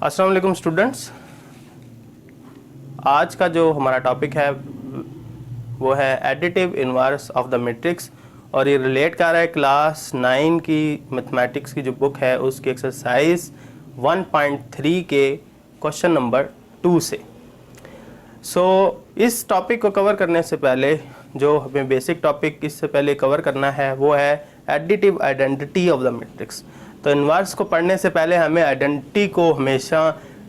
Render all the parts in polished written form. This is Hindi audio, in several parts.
अस्सलाम वालेकुम स्टूडेंट्स। आज का जो हमारा टॉपिक है वो है additive inverse of the matrix और ये रिलेट कर रहा है क्लास 9 की मैथमेटिक्स की जो बुक है उसकी एक्सरसाइज 1.3 के क्वेश्चन नंबर 2 से। इस टॉपिक को कवर करने से पहले जो हमें बेसिक टॉपिक इससे पहले कवर करना है वो है additive identity of the matrix. तो इन्वर्स को पढ़ने से पहले हमें आइडेंटिटी को हमेशा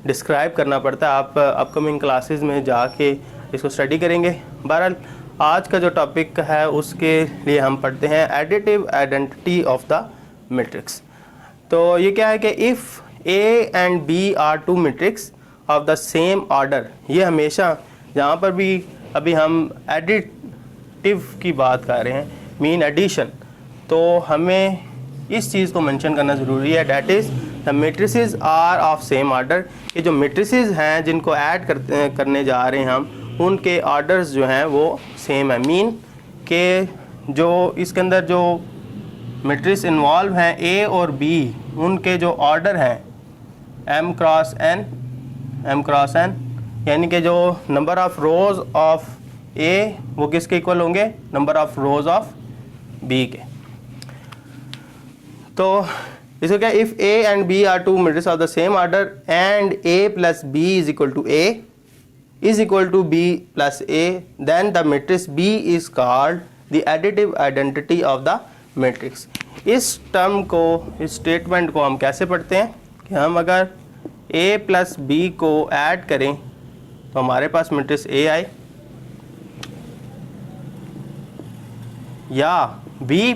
डिस्क्राइब करना पड़ता है। आप अपकमिंग क्लासेस में जाके इसको स्टडी करेंगे। बहरहाल आज का जो टॉपिक है उसके लिए हम पढ़ते हैं additive identity of the matrix. तो ये क्या है कि if A and B are two matrix of the same order, ये हमेशा जहाँ पर भी अभी हम एडिटिव की बात कर रहे हैं मीन एडिशन, तो हमें इस चीज़ को मेंशन करना ज़रूरी है, that is the matrices are of same order. ये जो मैट्रिसेस हैं जिनको ऐड करने जा रहे हैं हम, उनके ऑर्डर्स जो हैं वो सेम है। मीन के जो इसके अंदर जो मैट्रिक्स इन्वॉल्व हैं ए और बी, उनके जो ऑर्डर हैं m क्रॉस n, यानी कि जो number of rows of A वो किसके इक्वल होंगे, number of rows of B के। तो इसको क्या, if A and B are two matrix of the same order and A plus B is equal to A is equal to B plus A, then the matrix B is called the additive identity of the matrix. इस टर्म को, इस स्टेटमेंट को हम कैसे पढ़ते हैं कि हम अगर ए प्लस बी को ऐड करें तो हमारे पास मैट्रिक्स ए आए, या बी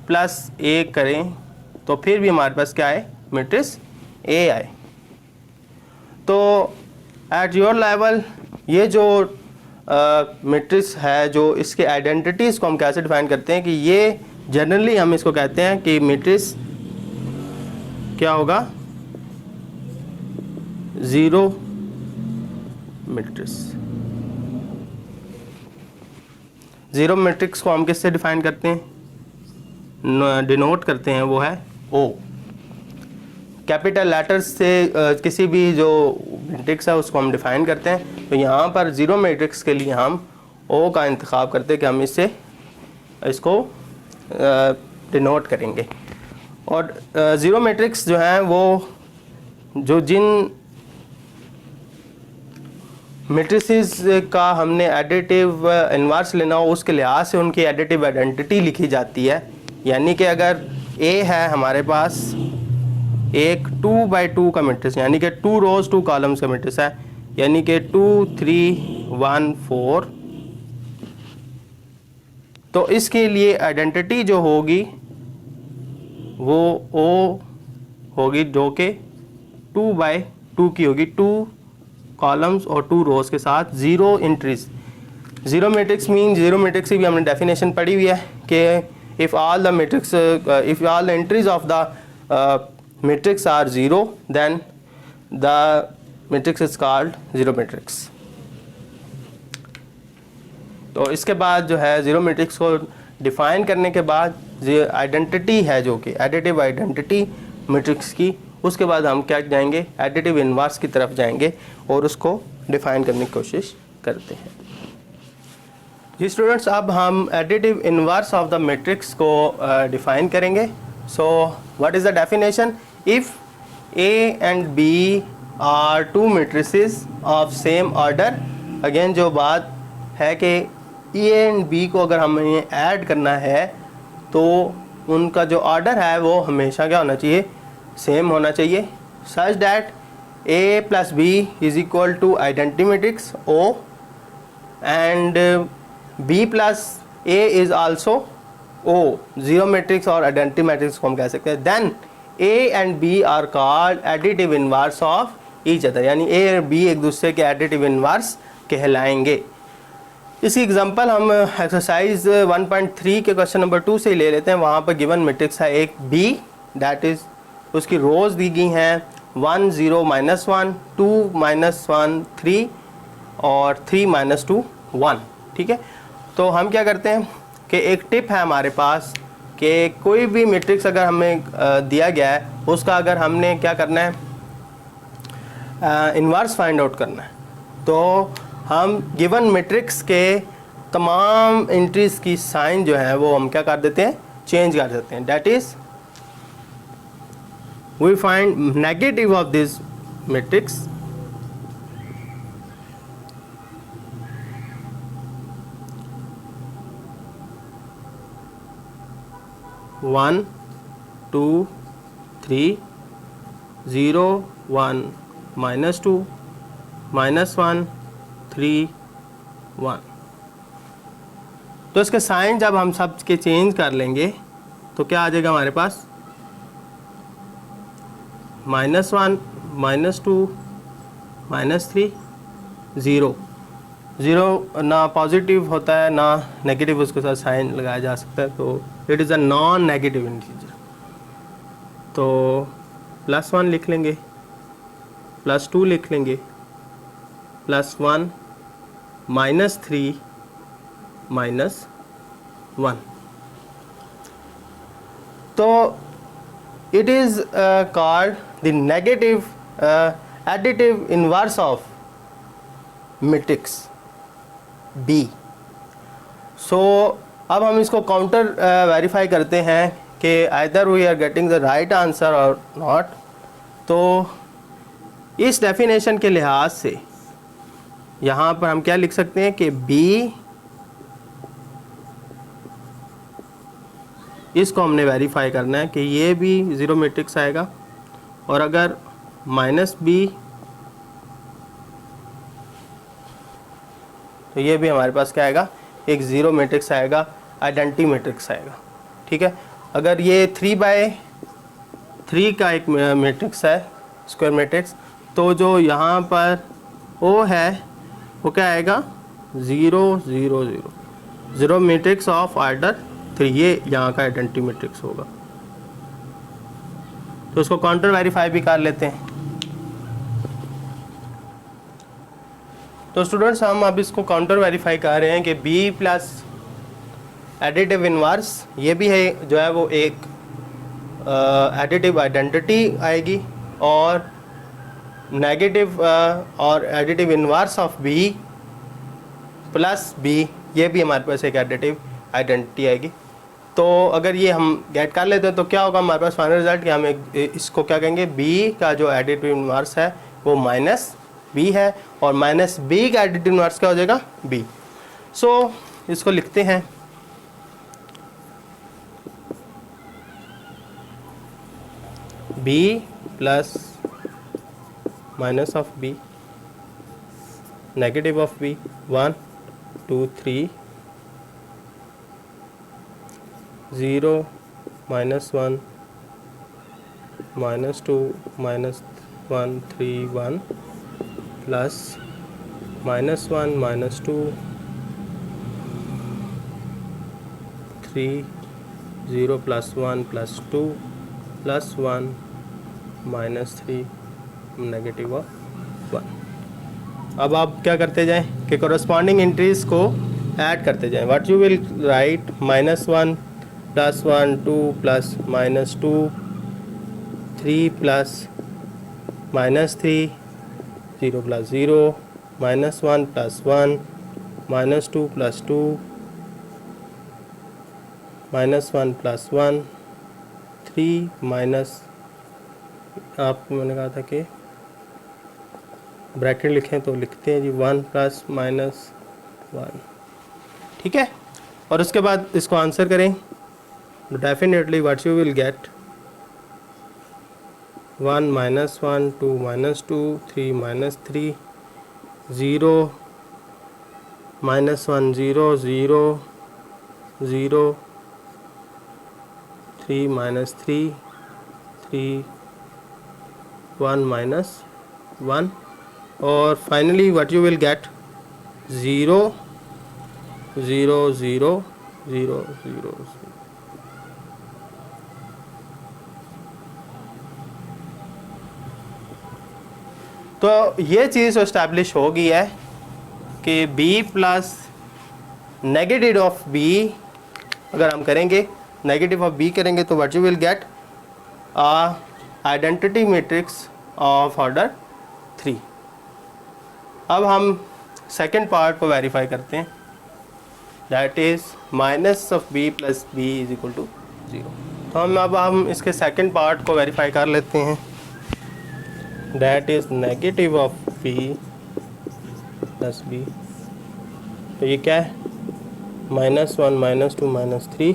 प्लस ए करें तो फिर भी हमारे पास क्या है, मैट्रिक्स ए आए। तो एट योर लेवल ये जो मैट्रिक्स है, जो इसके आइडेंटिटीज़ को हम कैसे डिफाइन करते हैं कि ये जनरली हम इसको कहते हैं कि मैट्रिक्स क्या होगा, ज़ीरो मैट्रिक्स। ज़ीरो मैट्रिक्स को हम किससे डिफाइन करते हैं, डिनोट करते हैं, वो है ओ। कैपिटल लेटर्स से किसी भी जो मैट्रिक्स है उसको हम डिफाइन करते हैं। तो यहाँ पर ज़ीरो मैट्रिक्स के लिए हम ओ का इंतखाब करते हैं कि हम इसको डिनोट करेंगे। और ज़ीरो मैट्रिक्स जो हैं वो जो जिन मैट्रिसेस का हमने एडिटिव इन्वर्स लेना हो उसके लिहाज से उनकी एडिटिव आइडेंटिटी लिखी जाती है। यानी कि अगर ए है हमारे पास एक 2x2 का मैट्रिक्स, यानी कि 2 रोज़ 2 कॉलम्स का मैट्रिक्स है, यानी कि 2 3 1 4, तो इसके लिए आइडेंटिटी जो होगी वो ओ होगी जो कि 2x2 की होगी, 2 कॉलम्स और 2 रोज़ के साथ, zero entries. Zero matrix mean, zero matrix की भी हमने डेफिनेशन पढ़ी हुई है कि if all the matrix if all the entries of the matrix are zero, then the matrix is called zero matrix। तो इसके बाद जो है ज़ीरो मैट्रिक्स को डिफ़ाइन करने के बाद आइडेंटिटी है जो कि एडिटिव आइडेंटिटी मैट्रिक्स की, उसके बाद हम क्या जाएंगे, एडिटिव इन्वर्स की तरफ जाएंगे और उसको डिफ़ाइन करने की कोशिश करते हैं। जी स्टूडेंट्स, अब हम additive inverse of the matrix को डिफ़ाइन करेंगे। So what is the definition, if A and B are two matrices of same order. Again जो बात है कि ए एंड बी को अगर हमें ऐड करना है तो उनका जो ऑर्डर है वो हमेशा क्या होना चाहिए, सेम होना चाहिए, such that A plus B is equal to identity matrix O and B plus A is also O, zero matrix और आइडेंटिटी मैट्रिक्स को हम कह सकते हैं। Then A and B are called additive inverse of each other, यानी A और B एक दूसरे के एडिटिव इन्वर्स कहलाएंगे। इसी एग्जांपल हम एक्सरसाइज 1.3 के क्वेश्चन नंबर 2 से ले लेते हैं। वहाँ पर गिवन मैट्रिक्स है एक B, डैट इज़ उसकी रोज़ दी गई हैं 1 0 -1 2 -1 3 और 3 -2 1, ठीक है। तो हम क्या करते हैं कि एक टिप है हमारे पास कि कोई भी मैट्रिक्स अगर हमें दिया गया है उसका अगर हमने क्या करना है, इन्वर्स फाइंड आउट करना है, तो हम गिवन मैट्रिक्स के तमाम एंट्रीज की साइन जो है वो हम क्या कर देते हैं, चेंज कर देते हैं। That is we find negative of this matrix one two three, 0 1 -2 -1 3 1। तो इसके साइन जब हम सब के चेंज कर लेंगे तो क्या आ जाएगा हमारे पास, -1 -2 -3 0। 0 ना पॉजिटिव होता है ना नेगेटिव, उसके साथ साइन लगाया जा सकता है, तो it is a non negative integer. तो +1 लिख लेंगे, +2 लिख लेंगे, +1 -3 -1। तो it is called the negative additive inverse of matrix B। so अब हम इसको काउंटर वेरीफाई करते हैं कि either we are getting the right answer or not। तो इस डेफिनेशन के लिहाज से यहाँ पर हम क्या लिख सकते हैं कि B, इसको हमने वेरीफाई करना है कि ये भी ज़ीरो मैट्रिक्स आएगा, और अगर -B तो ये भी हमारे पास क्या आएगा, एक ज़ीरो मैट्रिक्स आएगा, आइडेंटिटी मैट्रिक्स आएगा। ठीक है, अगर ये 3/3 का एक मैट्रिक्स है, स्क्वायर मैट्रिक्स, तो जो यहाँ पर O है वो क्या आएगा, 0 0 0, ज़ीरो मैट्रिक्स ऑफ ऑर्डर 3, ये यहाँ का आइडेंटिटी मैट्रिक्स होगा। तो उसको काउंटर वेरीफाई भी कर लेते हैं। तो स्टूडेंट्स हम अब इसको काउंटर वेरीफाई कर रहे हैं कि B प्लस एडिटिव इनवर्स, ये भी है जो है वो एक एडिटिव आइडेंटिटी आएगी, और नेगेटिव और additive inverse of B plus B, ये भी हमारे पास एक एडिटिव आइडेंटिटी आएगी। तो अगर ये हम गेट कर लेते हैं तो क्या होगा हमारे पास फाइनल रिजल्ट, कि हम इसको क्या कहेंगे, B का जो एडिटिव इनवर्स है वो -B है, और -B का एडिटिव इनवर्स क्या हो जाएगा, B। सो इसको लिखते हैं, B plus minus of B, negative of B, 1 2 3 0 -1 -2 -1 3 1 plus -1 -2 3 0 +1 +2 +1 -3 negative of 1। अब आप क्या करते जाएं कि कोरस्पॉन्डिंग एंट्रीज को ऐड करते जाएं। What you will write, -1 +1 2 plus -2 3 plus -3 0 + 0 -1 +1 -2 +2 -1 +1 3 minus, आपको मैंने कहा था कि ब्रैकेट लिखें तो लिखते हैं जी 1 ± 1। ठीक है, और उसके बाद इसको आंसर करें तो definitely what you will gate 1 -1 2 -2 3 -3 0 -1 0 0 0 3 -3 3 1 -1, और finally what you will gate 0 0 0 0 0। तो ये चीज़ इस्टेब्लिश हो गई है कि B plus negative of B, अगर हम करेंगे नेगेटिव ऑफ B करेंगे तो what you will get identity matrix of order 3। अब हम सेकंड पार्ट को वेरीफाई करते हैं, that is minus of b plus B is equal to 0। तो हम इसके सेकंड पार्ट को वेरीफाई कर लेते हैं, that is negative of b plus B. तो ये क्या है, -1 -2 -3,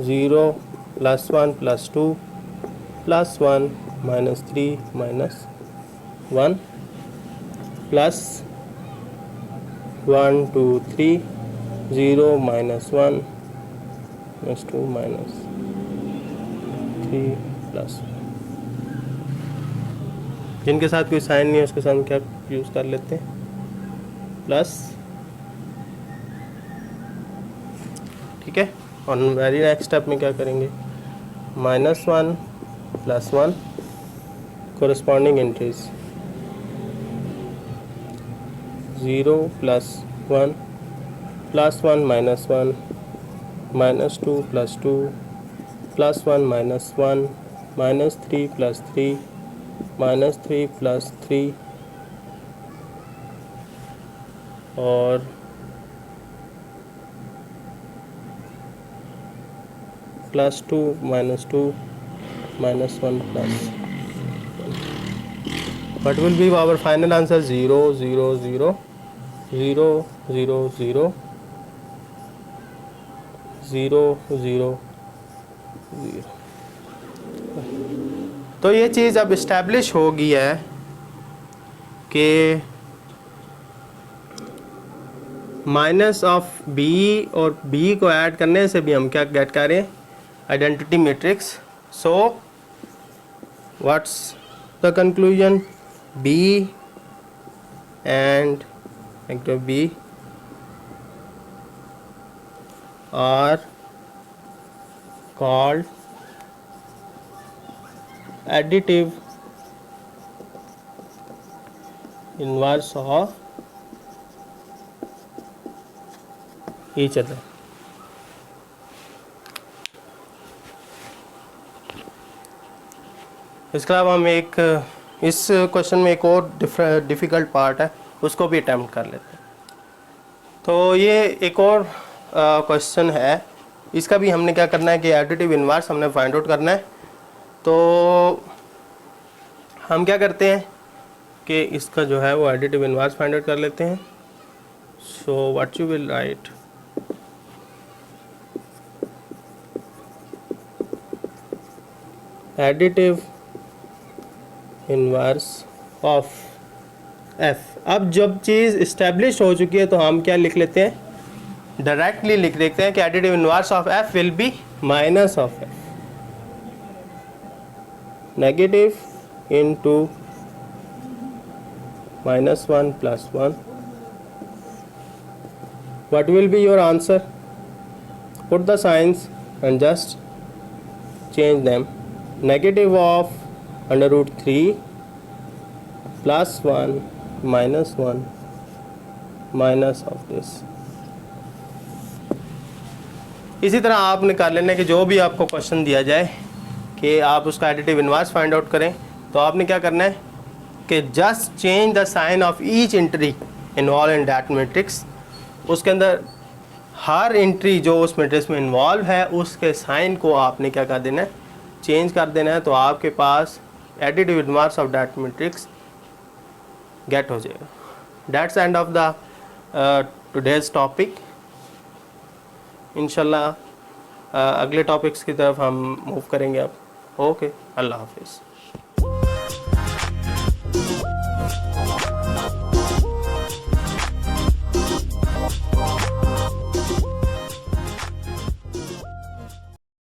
0 +1 +2 +1 -3 -1 प्लस 1 2 3 0 -1 -2 -3 +1। जिनके साथ कोई साइन नहीं है उसके साथ हम क्या यूज़ कर लेते हैं, प्लस। ठीक है, और वेरी नेक्स्ट स्टेप में क्या करेंगे, -1 +1 कोरस्पॉन्डिंग एंट्रीज, 0 +1 +1 -1 -2 +2 +1 -1 -3 +3 -3 +3 और +2 -2 -1 +1। What will be our final answer? 0 0 0 0 0 0 0 0 0। तो ये चीज़ अब इस्टेब्लिश हो गई है कि माइनस ऑफ b और b को ऐड करने से भी हम क्या गेट करें, identity matrix. So what's the conclusion, b and vector b are called additive inverse of each other। इसके अलावा हम इस क्वेश्चन में एक और डिफ़िकल्ट पार्ट है, उसको भी अटैम्प्ट कर लेते हैं। तो ये एक और क्वेश्चन है, इसका भी हमने क्या करना है कि एडिटिव इन्वर्स हमने फाइंड आउट करना है। तो हम क्या करते हैं कि इसका जो है वो एडिटिव इन्वर्स फाइंड आउट कर लेते हैं। So what you will write, additive inverse of f। अब जब चीज़ इस्टेब्लिश हो चुकी है तो हम क्या लिख लेते हैं, डायरेक्टली लिख देते हैं कि additive inverse of f will be minus of f, negative into -1 +1। What will be your answer, put the science and just change them, negative of √3 +1 -1 minus of this. इसी तरह आपने कर लेना कि जो भी आपको क्वेश्चन दिया जाए कि आप उसका एडिटिव इन्वर्स फाइंड आउट करें, तो आपने क्या करना है कि just change the sign of each entry involve in that matrix. उसके अंदर हर एंट्री जो उस मैट्रिक्स में इन्वॉल्व है उसके साइन को आपने क्या कर देना है, चेंज कर देना है। तो आपके पास additive inverse of that matrix get हो जाएगा। That's end of the today's topic. इंशाल्लाह अगले टॉपिक्स की तरफ हम मूव करेंगे अब। ओके, अल्लाह हाफिज़।